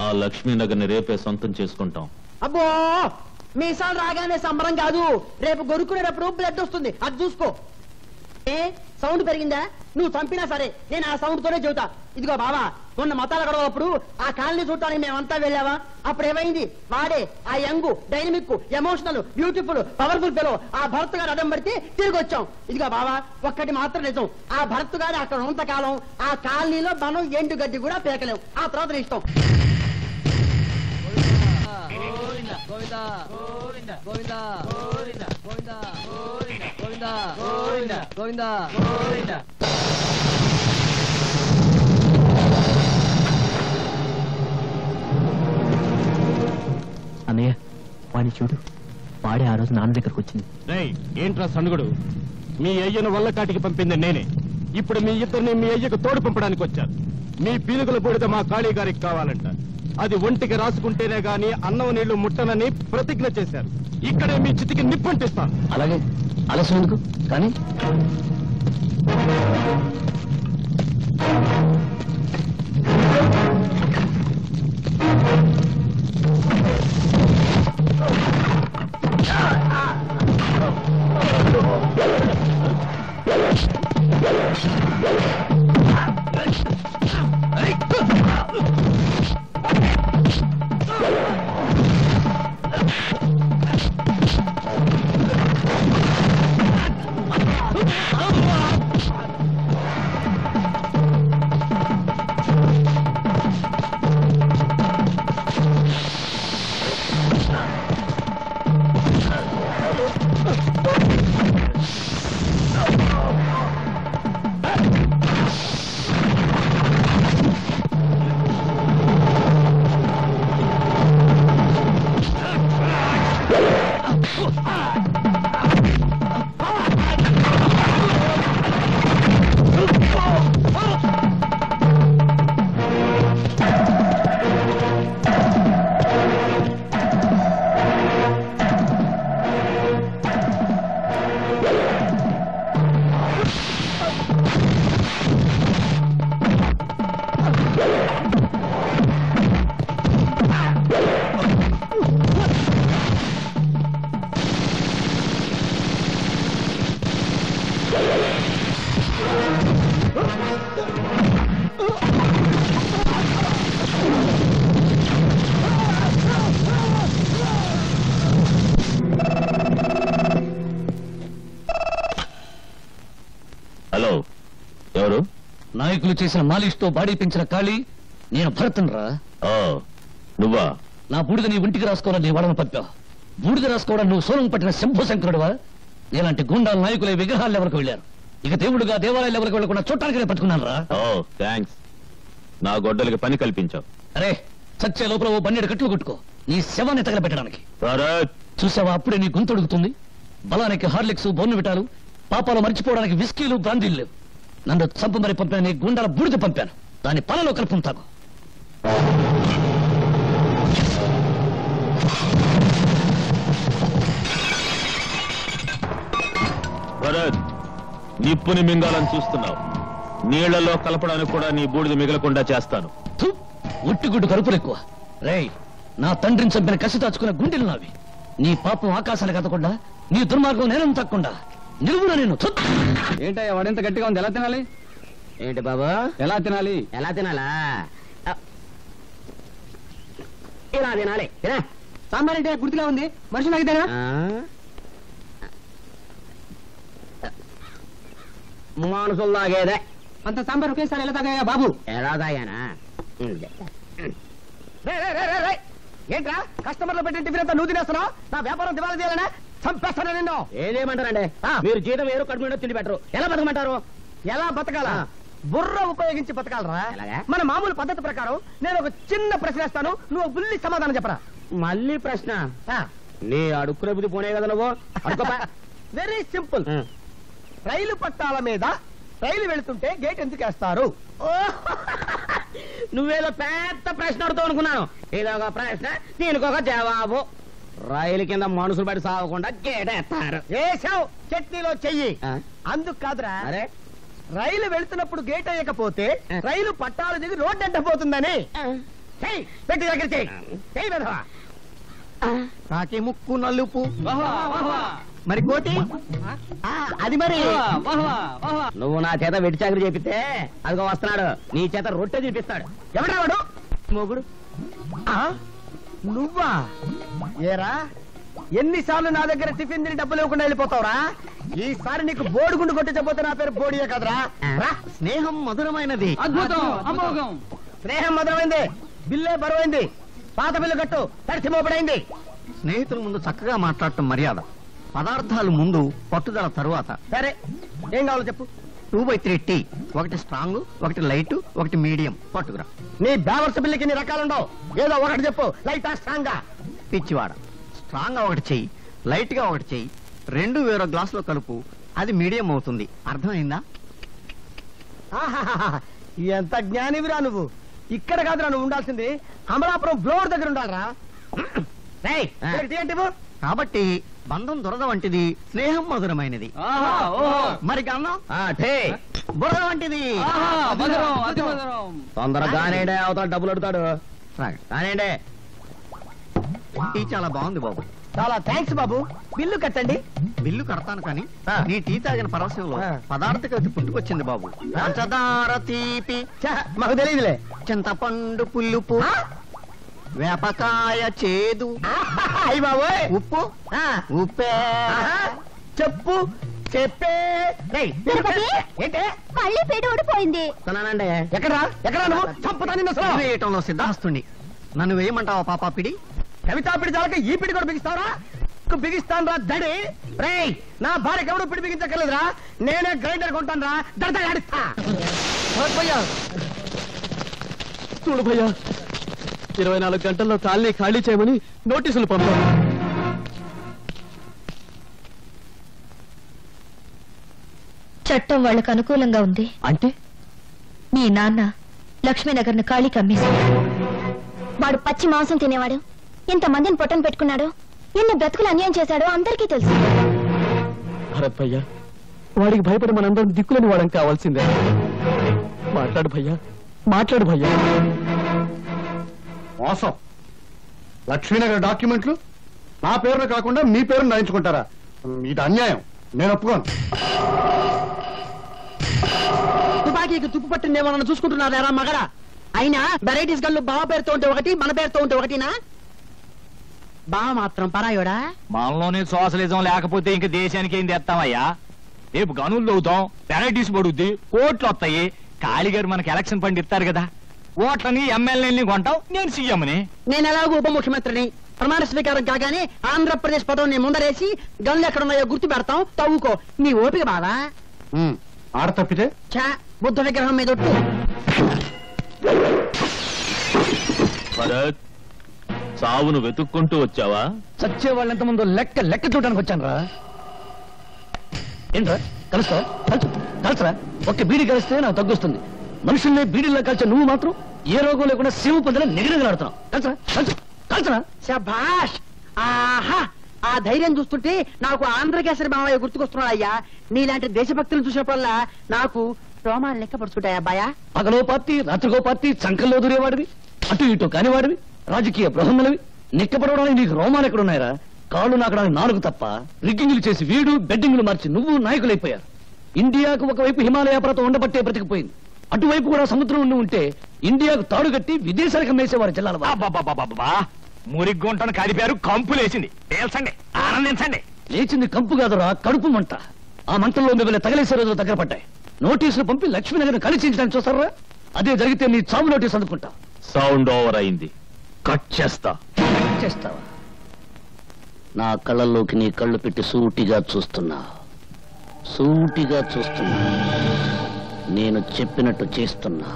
ఆ లక్ష్మీనగర్ ని రేపే సొంతం చేసుకుంటాం. అబ్బో మీసాలు రాగానే సంబరం కాదు, రేపు గొరుక్కునేటప్పుడు బ్లడ్ వస్తుంది, అది చూసుకో. ఏ సౌండ్ పెరిగిందా? నువ్వు చంపినా సరే నేను ఆ సౌండ్ తోనే చెబుతా. ఇదిగో బావా, మొన్న మతాల గొడవప్పుడు ఆ కాలనీ చూడటానికి మేమంతా వెళ్ళావా? అప్పుడు ఏమైంది? వాడే ఆ young, dynamic, emotional, beautiful, powerful పిలో ఆ భరత్ గారు అడ్డం పడితే తిరిగి వచ్చాం. ఇదిగో బావా, ఒక్కటి మాత్రం నిజం, ఆ భరత్ గారు అక్కడ ఉన్నంతకాలం ఆ కాలనీలో మనం ఎండు గడ్డి కూడా పేకలేం. ఆ తర్వాత ఇష్టం. అన్నయ్య వాడిని చూడు, వాడే ఆ రోజు నాన్న దగ్గరకు వచ్చింది. ఏంట్రా సనుగుడు? మీ అయ్యను వల్లకాటికి పంపింది నేనే. ఇప్పుడు మీ ఇద్దరిని మీ అయ్యకు తోడు పంపడానికి వచ్చాను. మీ పీనుగుల బూడిద మా కాళీ గారికి కావాలంట. అది ఒంటికి రాసుకుంటేనే గాని అన్నం నీళ్లు ముట్టనని ప్రతిజ్ఞ చేశారు. ఇక్కడే మీ చితికి నిప్పంటిస్తాను. అలాగే ఆలస్యం ఎందుకు కానీ నాయకులు చేసిన మాలిష్తో బాడీ పెంచిన కాళీ నేను భరతన్ రా. నువ్వా? నా బూడిద నీ ఒంటికి రాసుకోవాలని నీ వాళ్ళని పంపావు. బూడిద రాసుకోవడం నువ్వు సోనం పట్టిన శంభో శంకరుడువా? ఇలాంటి గుండాల నాయకులే విగ్రహాలు ఎవరికి వెళ్ళారు. ఇక దేవుడుగా దేవాలయాలు ఎవరికి వెళ్ళకుండా చూడటానికి పట్టుకున్నాను రా. థ్యాంక్స్, నా గొడ్డలకి పని కల్పించావు. అరే చచ్చే లోపల ఓ బన్నెడు కట్లు కొట్టుకో, నీ శవాన్ని తగలబెట్టడానికి. చూసావా, అప్పుడే నీ గొంతు అడుగుతుంది. బలానికి హార్లిక్స్, బోర్నవిటాలు, పాపాలు మర్చిపోవడానికి విస్కీలు, బ్రాందీలు లేవు. నన్ను చంపమరి పంపిన నీ గుండాల బూడిద పంపాను, దాన్ని పలలో కలుపుతాను తాగు. భరత్, నిప్పుని మింగాలని చూస్తున్నావు. నీళ్లలో కలపడానికి కూడా నీ బూడిద మిగలకుండా చేస్తాను. ఉట్టిగుడ్డు కరుపులు ఎక్కువ. రేయ్, నా తండ్రిని చంపిన కసి దాచుకున్న గుండెలు నావి. నీ పాపం ఆకాశానికి ఎత్తకుండా, నీ దుర్మార్గం నేనం తక్కకుండా నిలువున నేను. ఏంటయ్యా వాడెంత గట్టిగా ఉంది, ఎలా తినాలి? ఏంటి బాబు, ఎలా తినాలి? ఎలా తినాలా? ఇలా తినాలి. సాంబార్ అంటే గుర్తుగా ఉంది, మనుషులు అగితేనా? మనుషులు తాగేదే. అంత సాంబార్ ఒకేసారి ఎలా తాగాయా బాబు? ఎలా తాగానా? ఏంట్రా కస్టమర్లు పెట్టిన టిఫిన్ అంతా నువ్వు తినేస్తున్నావు? నా వ్యాపారం దివాలా చేయాలనే చంపేస్తాను నిన్ను. ఏదేమంటారండి, మీరు జీతం వేరు కడుపు మీద తిండి పెట్టరు, ఎలా బతకమంటారు? ఎలా బతకాలా? బుర్ర ఉపయోగించి బతకాలరా. మన మామూలు పద్ధతి ప్రకారం నేను ఒక చిన్న ప్రశ్న వేస్తాను, నువ్వు బుల్లి సమాధానం చెప్పరా. మళ్ళీ ప్రశ్న? నీ అడుక్కునే బుద్ధి పోనే కదా నువ్వు. Very simple. రైలు పట్టాల మీద రైలు వెళుతుంటే గేట్ ఎందుకు వేస్తారు? నువ్వేదో పెద్ద ప్రశ్న అడుగుతావు అనుకున్నాను. ఇదొక ప్రశ్న, దీనికొక జవాబు. రైలు కింద మనుషులు పడి సాగకుండా గేట్ వేస్తారు. వేసావు చట్నీలో చెయ్యి. అందుకు కాదురా, రైలు వెళుతున్నప్పుడు గేట్ వేయకపోతే రైలు పట్టాలు దిగి రోడ్డు అడ్డపోతుందని. పెట్టి దగ్గర చెయ్యి వెధవా. కాకి ముక్కు నలుపు మరి కోటి అది మరి నువ్వు నా చేత వెట్టి చాకరీ చేపిస్తే అదిగో వస్తున్నాడు నీ చేత రొట్టె చూపిస్తాడు. ఎవడా వాడు? మొగుడు. నువ్వా? ఏరా ఎన్నిసార్లు నా దగ్గర టిఫిన్ తిని డబ్బులు ఇవ్వకుండా వెళ్ళిపోతావురా? ఈసారి నీకు బోడిగుండు కొట్టించబోతే నా పేరు బోడియే కదరా. స్నేహం మధురమైనది. అద్భుతం, అమోఘం. స్నేహం మధురమైంది, బిల్లే బరువైంది. పాత బిల్లు కట్టు, తడిసి మోపడైంది. స్నేహితుల ముందు చక్కగా మాట్లాడటం మర్యాద, పదార్థాలు ముందు, పట్టుదల తరువాత. సరే ఏం కావాలో చెప్పు. 2/3 టీ, ఒకటి స్ట్రాంగ్, ఒకటి లైట్, ఒకటి మీడియం పట్టుకురా. నీ బ్యావర్స్ బిల్లుకి నీ రకాలుండవు, ఏదో ఒకటి చెప్పు. లైటా స్ట్రాంగా? పిచ్చివాడ, స్ట్రాంగ్ గా ఒకటి చెయ్యి, లైట్ గా ఒకటి చెయ్యి, రెండు వేరే గ్లాసులో కలుపు, అది మీడియం అవుతుంది. అర్థమైందా? ఎంత జ్ఞానివిరా నువ్వు. ఇక్కడ కాదురా నువ్వు ఉండాల్సింది, అమలాపురం బ్లోర్ దగ్గర ఉండాలరా. కాబట్టి బంధం దొరద వంటిది, స్నేహం మధురమైనది. మరి గంధం బురద వంటిది. తొందరగానే అవతల డబ్బులు అడుగుతాడు. కానివ్వండి. టీ చాలా బాగుంది బాబు. చాలా థ్యాంక్స్ బాబు. బిల్లు కట్టండి. బిల్లు కడతాను కానీ నీ టీ తాగిన పరవశంలో పదార్థ కవిత పుట్టుకొచ్చింది బాబు. పంచదార తీపి మాకు తెలియదులే, చింతపండు పులుపు, వేపకాయ చేదు, అయ్యి బాబు ఉప్పు ఉప్పే. చెప్పు చెప్పే. ఏంటే మళ్ళీ పేట ఊడిపోయింది. ఎక్కడా ఎక్కడా నువ్వు చంపుతాను సిద్ధాస్తుని. నన్ను వేయమంటావా పాపా పిడి? కవితా పిడి చాలక ఈ పిడి కూడా బిగిస్తావరా? బిగిస్తాను రా దడి. రేయ్ నా భార్యకి ఎవడు పిడి బిగించక్కర్లేదురా, నేనే గ్రైండర్ కొంటాను రా. దడతా చూడు భయ్యా, 24 గంటల్లో కాలనీ ఖాళీ చేయమని నోటీసులు పంపాను. చట్టం వాళ్ళకు అనుకూలంగా ఉంది. అంటే మీ నాన్న లక్ష్మీనగర్ ను ఖాళీ కమ్మేశాడు. వాడు పచ్చి మాంసం తినేవాడు, ఎంతమందిని పొట్టను పెట్టుకున్నాడు, ఎన్ని బ్రతుకులు అన్యాయం చేశాడో అందరికీ తెలుసు. భరత్ భయ్యా, వాడికి భయపడి మనందరం దిక్కులని వాడడం కావాల్సిందే. మాట్లాడు భయ్యా, మాట్లాడు భయ్యా. మోసం. లక్ష్మీనగర్ డాక్యుమెంట్లు నా పేరును కాకుండా మీ పేరును రాయించుకుంటారా? ఇది అన్యాయం, నేను ఒప్పుకోను. తుపాకీకి తుప్పు పట్టిందేమో చూసుకుంటున్నారా మగడా? అయినా వెరైటీస్ గల్లు బావ పేరుతో ఉంటే ఒకటి, మన పేరుతో ఉంటే ఒకటినా? బావ మాత్రం పరాయోడా? మనలోనే సోషలిజం లేకపోతే ఇంక దేశానికి ఏం తెస్తామయ్యా? రేపు గనుల్లో అవుతాం, వెరైటీస్ పడుద్ది, ఓట్లు వస్తాయి. కాళీగారు మనకి ఎలక్షన్ ఫండ్ ఇస్తారు కదా, ఓట్లని ఎమ్మెల్యేని కొంటావు, నేను సీఎంని. నేను ఎలాగో ఉప ముఖ్యమంత్రిని. ప్రమాణ స్వీకారం కాగానే ఆంధ్రప్రదేశ్ పదం నీ ముందరేసి గన్లు ఎక్కడున్నాయో గుర్తు పెడతాం, తవ్వుకో. నీ ఓపిక బావా? ఆడ తప్పితే చా బుద్ధ విగ్రహం మీద ఒట్టు. భరత్, చావును వెతుక్కుంటూ వచ్చావా? చచ్చే వాళ్ళు ఎంతమందో లెక్క చూడడానికి వచ్చాను రా. ఏంట్రా కలుస్తావా? కలుసరా. ఒక్క బీడీ కలిస్తే నాకు తగ్గుస్తుంది. మనుషుల్ని బీడీల్లో కలిసే నువ్వు మాత్రం ఏ రోగం లేకుండా శివు పొందలే నిగడగలాడుతున్నావు. కలుసరా. శభాష్. ఆహా, ఆ ధైర్యం చూస్తుంటే నాకు ఆంధ్రకేసరి మావయ్య గుర్తుకొస్తున్నాడు అయ్యా. నీలాంటి దేశభక్తులు చూసినప్పుడల్లా నాకు రోమాలు లెక్క పడుచుకుంటాయా అబ్బాయా? పగలో పార్టీ, రాత్రికో పార్టీ, చంకల్లో దూరేవాడివి, అటు ఇటు కానివాడివి, రాజకీయ బృహన్నలవి. నిక్కపడవడానికి నీకు రోమాలు ఎక్కడున్నాయరా? కాళ్ళు నాకడానికి 4 తప్ప. రిగ్గింగులు చేసి వీడు, బెడ్డింగులు మార్చి నువ్వు నాయకులైపోయారు. ఇండియాకు ఒకవైపు హిమాలయ పర్వతం ఉండబట్టే బ్రతికిపోయింది, అటువైపు కూడా సముద్రం ఉండి ఉంటే ఇండియాకు తాడుగట్టి విదేశాలకు అమ్మేసేవారు జిల్లాల. మురిగ్గుంటను కాలిపారు, కంపులేసింది. తేల్చండి, ఆనందించండి. లేచింది కంపు కాదురా, కడుపు మంట. ఆ మంటల్లో మిమ్మల్ని తగలేసే రోజులు దగ్గర పడ్డాయి. నోటీసులు పంపి లక్ష్మీనగర్ కలిసించడానికి చూస్తారా? అదే జరిగితే నీ చావు నోటీసు అందుకుంటా. సౌండ్ ఓవర్ అయింది, కట్ చేస్తా. చేస్తావా? నా కళ్ళల్లోకి నీ కళ్ళు పెట్టి సూటిగా చూస్తున్నా. నేను చెప్పినట్టు చేస్తున్నా.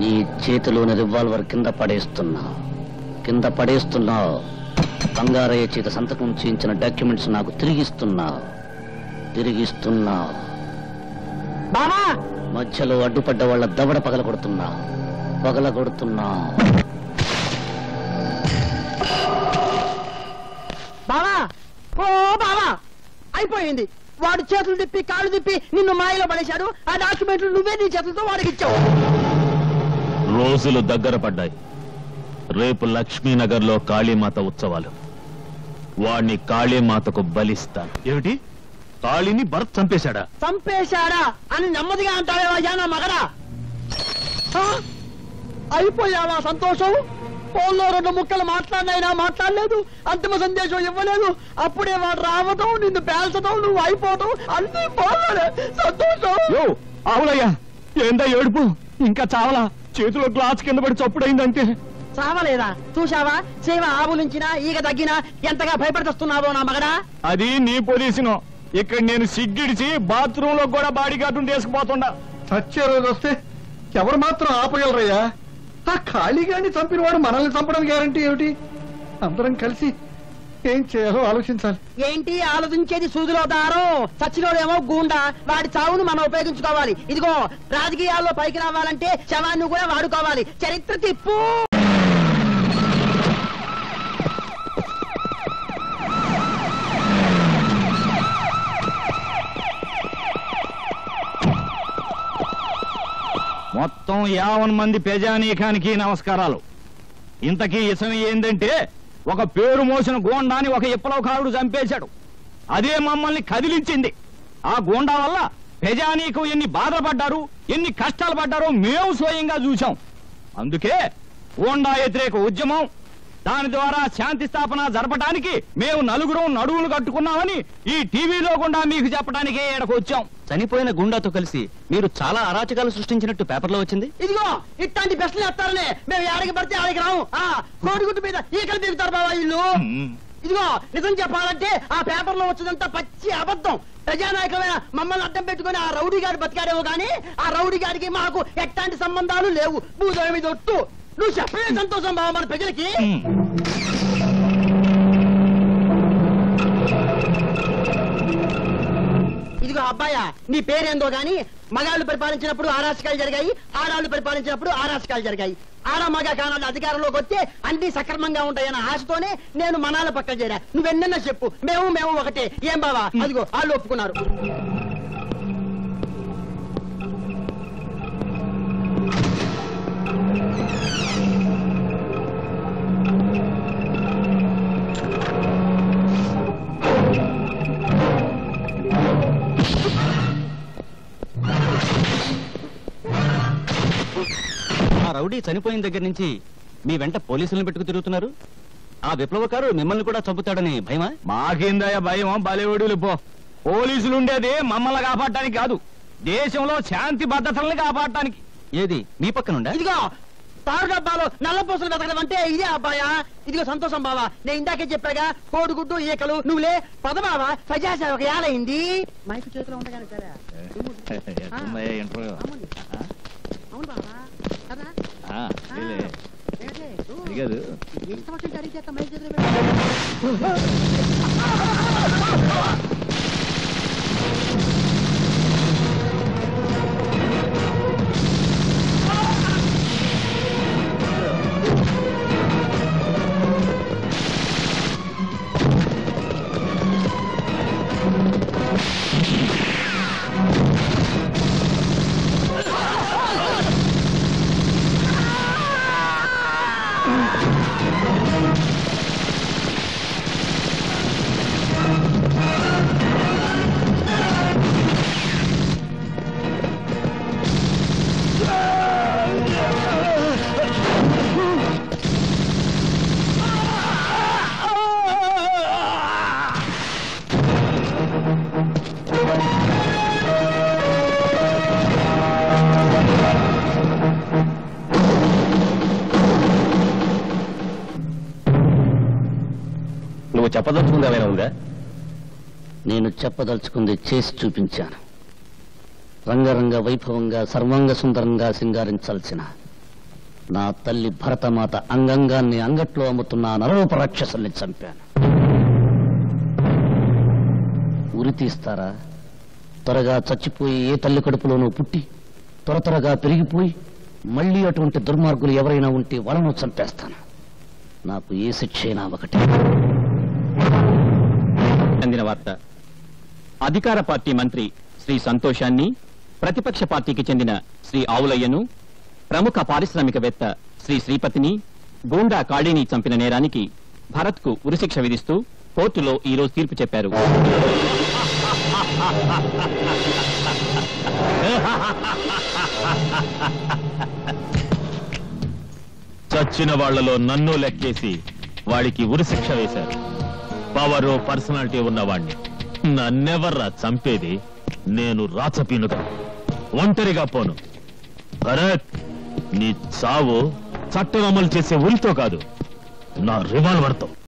నీ చేతిలోని రివాల్వర్ కింద పడేస్తున్నా. బంగారయ్య చేత సంతకం చేయించిన డాక్యుమెంట్స్ నాకు తిరిగిస్తున్నా. మధ్యలో అడ్డుపడ్డ వాళ్ళ దవడ పగలగొడుతున్నా. బావా, ఓ బావా, అయిపోయింది. వాడు చేతులు తిప్పి కాళ్ళు తిప్పి నిన్ను మాయలో పడేశాడు. ఆ డాక్యుమెంట్లు నువ్వే నీ చేతులతో వాడికి ఇచ్చావు. రోజులు దగ్గర పడ్డాయి. రేపు లక్ష్మీనగర్లో కాళీమాత ఉత్సవాలు. వాణ్ణి కాళీమాతకు బలిస్తాను. ఏమిటి? కాళీని భరత్ చంపేశాడా? చంపేశాడా అని నెమ్మదిగా అంటావేవయ్యా నా మగడా? అయిపోయావా సంతోషం? ఫోన్లో 2 ముక్కలు మాట్లాడినైనా మాట్లాడలేదు, అంతిమ సందేశం ఇవ్వలేదు. అప్పుడే వాడు రావటం, నిన్ను పేల్చడం, నువ్వు అయిపోవటం అన్ని పోలే సంతోషం. ఆవులయ్యా, ఏందా ఏడుపు? ఇంకా చావలా? చేతిలో గ్లాస్ కింద పడి చప్పుడైందంటే. చావలేదా? చూశావా? చేవ ఆవులించినా ఈగ తగ్గినా ఎంతగా భయపడుతున్నావో నా మగడా. అది నీ పొజిషన్. ఇక్కడ నేను సిగ్గిడిచి బాత్రూమ్ లో కూడా బాడీ గార్డును తీసుకుపోతుండా. చచ్చే రోజు వస్తే ఎవరు మాత్రం ఆపగలరయ్యా? ఆ ఖాళీగాని చంపిన వాడు మనల్ని చంపడం గ్యారంటీ ఏమిటి? అందరం కలిసి ఏం చేయాలో ఆలోచించాలి. ఏంటి ఆలోచించేది? సూదిలో దారం, చచ్చినోడేమో గూండా. వాడి చావును మనం ఉపయోగించుకోవాలి. ఇదిగో రాజకీయాల్లో పైకి రావాలంటే శవాన్ని కూడా వాడుకోవాలి. చరిత్ర తిప్పు. మొత్తం 50 మంది ప్రజానీకానికి నమస్కారాలు. ఇంతకీ ఇసం ఏందంటే, ఒక పేరు మోసిన గోండాని ఒక విప్లవకారుడు చంపేశాడు. అదే మమ్మల్ని కదిలించింది. ఆ గోండా వల్ల ప్రజానీకం ఎన్ని బాధలు పడ్డారు, ఎన్ని కష్టాలు పడ్డారో మేము స్వయంగా చూశాం. అందుకే గోండా వ్యతిరేక ఉద్యమం, దాని ద్వారా శాంతి స్థాపన జరపడానికి మేము నలుగురం నడువులు కట్టుకున్నామని ఈ టీవీలో గుండా మీకు చెప్పడానికి ఇక్కడికి వచ్చాం. చనిపోయిన గుండాతో కలిసి మీరు చాలా అరాచకాలు సృష్టించినట్టు పేపర్లో వచ్చింది. ఇదిగో ఇట్లాంటి ప్రశ్నలు ఎత్తారనే మేము ఏడికి పడితే ఆడికి రాము. కోడిగుడ్డు మీద ఈకలు దిగుతారు బాబా ఇల్లు. ఇదిగో నిజం చెప్పాలంటే ఆ పేపర్లో వచ్చినంత పచ్చి అబద్ధం. ప్రజానాయకమైన మమ్మల్ని అడ్డం పెట్టుకుని ఆ రౌడీ గారు బతికాడేమో గానీ ఆ రౌడీ గారికి మాకు ఎట్లాంటి సంబంధాలు లేవు. భూదేవి మీద ఒట్టు. నువ్వు చెప్పే సంతోషం బాబా మన ప్రజలకి. ఇదిగో అబ్బాయా, నీ పేరేందో గాని మగాళ్ళు పరిపాలించినప్పుడు ఆరాచకాలు జరిగాయి, ఆడాళ్ళు పరిపాలించినప్పుడు ఆరాచకాలు జరిగాయి. ఆడ మగ కానాలు అధికారంలోకి వస్తే అన్ని సక్రమంగా ఉంటాయన్న ఆశతోనే నేను మనాల పక్కన చేరా. నువ్వెన్నన్నా చెప్పు, మేము ఒకటే. ఏం బావా? అదిగో వాళ్ళు ఒప్పుకున్నారు. రౌడీ చనిపోయిన దగ్గర నుంచి మీ వెంట పోలీసులను పెట్టుకు తిరుగుతున్నారు. ఆ విప్లవకారు మిమ్మల్ని కూడా చంపుతాడని భయమా? మాకిందయ్య భయం. బలివడులు పో. పోలీసులుండేది మమ్మల్ని కాపాడటానికి కాదు, దేశంలో శాంతి భద్రతల్ని కాపాడటానికి. ఏది మీ పక్కనుండా? ఇదిగో తారు డబ్బాలో నల్ల పూసలు వెతకడం అంటే ఇదే అబ్బాయా. ఇదిగో సంతోషం బావా, నేను ఇందాకే చెప్పాగా కోడిగుడ్డు ఈకలు. నువ్వులే పద బావా, ప్రజాసేవకు ఏలైంది. మైకు చేతిలో ఉండగానే సరే. అవును బావా కదా. ఇష్టం వచ్చింది అడిగితే మైక్ చేతిలో చెప్పదలుచుకుంది ఏమైనా ఉందా? నేను చెప్పదలుచుకుంది చేసి చూపించాను. రంగరంగ వైభవంగా సర్వాంగ సుందరంగా సింగారించాల్సిన నా తల్లి భరతమాత అంగంగాన్ని అంగట్లో అమ్ముతున్న నరరూప రాక్షసుల్ని చంపాను. ఉరి తీస్తారా? త్వరగా చచ్చిపోయి ఏ తల్లి కడుపులోనూ పుట్టి త్వరగా పెరిగిపోయి మళ్లీ అటువంటి దుర్మార్గులు ఎవరైనా ఉంటే వాళ్ళను చంపేస్తాను. నాకు ఏ శిక్ష అయినా ఒకటి. అందిన వార్త, అధికార పార్టీ మంత్రి శ్రీ సంతోషాన్ని, ప్రతిపక్ష పార్టీకి చెందిన శ్రీ ఆవులయ్యను ప్రముఖ పారిశ్రామికవేత్త శ్రీ శ్రీపతిని గూండా కాళీని చంపిన నేరానికి భరత్ కు ఉరిశిక్ష విధిస్తూ కోర్టులో ఈ రోజు తీర్పు చెప్పారు. చచ్చిన వాళ్లలో నన్ను లెక్కేసి వాడికి ఉరిశిక్ష వేశారు. పవరు పర్సనాలిటీ ఉన్నవాణ్ణి నన్నెవర్రా చంపేది? నేను రాచపీనుగా ఒంటరిగా పోను. భరత్, నీ చావు చట్టం అమలు చేసే ఉరితో కాదు, నా రివాల్వర్తో.